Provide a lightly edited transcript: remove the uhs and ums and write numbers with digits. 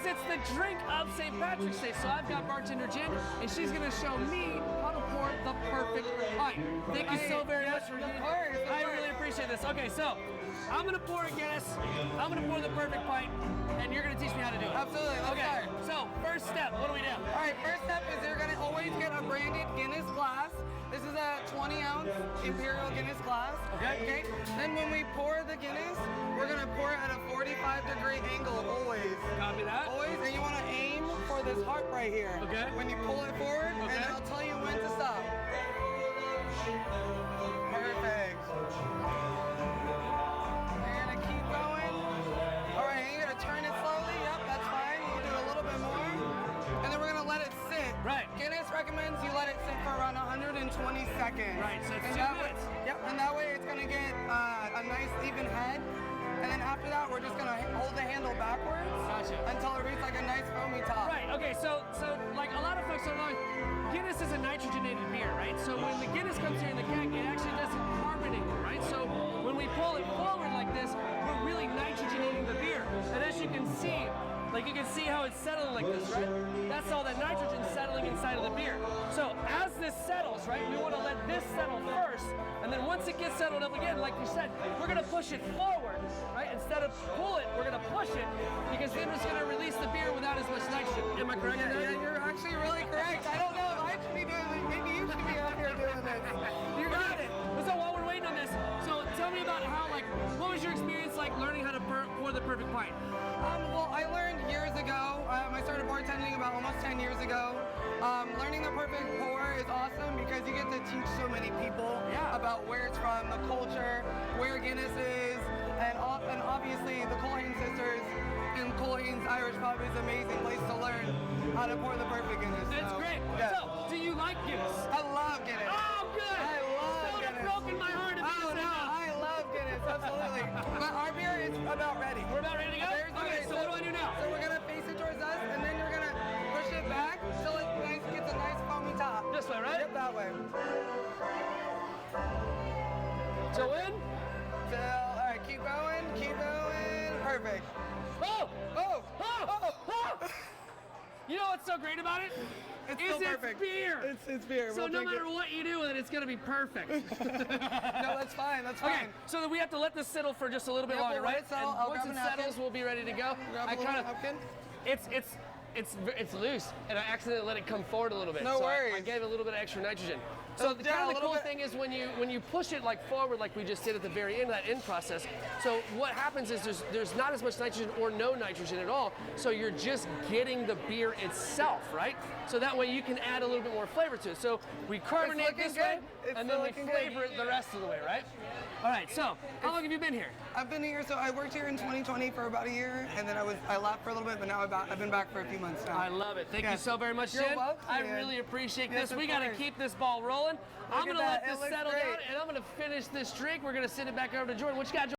because it's the drink of St. Patrick's Day. So I've got bartender Jen, and she's gonna show me how to pour the perfect pint. Thank you so very much for doing it. I really appreciate this. Okay, so I'm gonna pour a Guinness. I'm gonna pour the perfect pint, and you're gonna teach me how to do it. Absolutely. Let's start. So first step, what do we do? All right, first step is you're gonna always get a branded Guinness glass. This is a 20-ounce Imperial Guinness glass. Okay. Then when we pour the Guinness, we're gonna pour it at a 45-degree angle always. Copy that. Always, and you wanna aim for this heart right here. Okay. When you pull it forward, and then I'll tell you when to stop. Perfect. You're gonna keep going. All right, you're gonna turn it slowly. Yep, that's fine. You can do a little bit more. And then we're gonna let it sit. Right. Guinness recommends you let it sit for around 120 seconds. Right, so it's 2 minutes. Yep, and that way it's gonna get a nice even head. And then after that, we're just gonna hold the handle backwards until it reaches like a nice foamy top. Right, okay, so like a lot of folks don't know, Guinness is a nitrogenated beer, right? So when the Guinness comes here in the keg, it actually doesn't carbonate, right? So when we pull it forward like this, we're really nitrogenating the beer. And as you can see, like you can see how it's settling like this, right? That's all that nitrogen settling inside of the beer. So as this settles, right, we want to let this settle first, and then once it gets settled up again, like you said, we're going to push it forward, right? Instead of pull it, we're going to push it, because then it's going to release the beer without as much nitrogen. Am I correct? Yeah, you're actually really correct. I don't know if I should be doing it. Maybe you should be out here doing this. You got it. So while we're waiting on this, so tell me about how, like, what was your experience like learning how to pour the perfect pint? Well, I learned years ago. I started bartending about almost 10 years ago. Learning the perfect pour is awesome because you get to teach so many people about where it's from, the culture, where Guinness is, and obviously the Culhane sisters and Culhane's Irish pub is an amazing place to learn how to pour the perfect Guinness. That's great. Yeah. So, do you like Guinness? I love Guinness. Oh, good. I love Guinness. Broken my heart. Oh no, I love Guinness, absolutely. But our beer is about ready. We're about ready to go? Okay, so what do I do now? So we're gonna face it towards us, and then you're gonna push it back till it gets a nice foamy top. This way, right? Yep, that way. So when? All right, keep going, keep going. Perfect. Oh! Oh! Oh! Oh! You know what's so great about it? It's still perfect. Beer. It's beer. So no matter what you do with it, it's gonna be perfect. No, that's fine. That's Okay, fine. so then we have to let this settle for just a little bit longer, we'll let right? it settle. And I'll once grab it a napkin. settles, we'll be ready to go. Grab a little napkin. It's loose, and I accidentally let it come forward a little bit. No worries. I gave it a little bit of extra nitrogen. So the kind of the cool thing is when you push it like forward, like we just did at the very end of that end process. So what happens is there's not as much nitrogen or no nitrogen at all. So you're just getting the beer itself, right? So that way you can add a little bit more flavor to it. So we carbonate this way, and then we flavor it the rest of the way, right? All right. So how long have you been here? I've been here. So I worked here in 2020 for about a year, and then I left for a little bit, but now I've been back for a few months now. I love it. Thank you so very much, You're Jen. welcome, I man. really appreciate Yes, this. of We got to course. keep this ball rolling. I'm going to let at that. this It looks settle great. down, and I'm going to finish this drink. We're going to send it back over to Jordan. What you got, Jordan?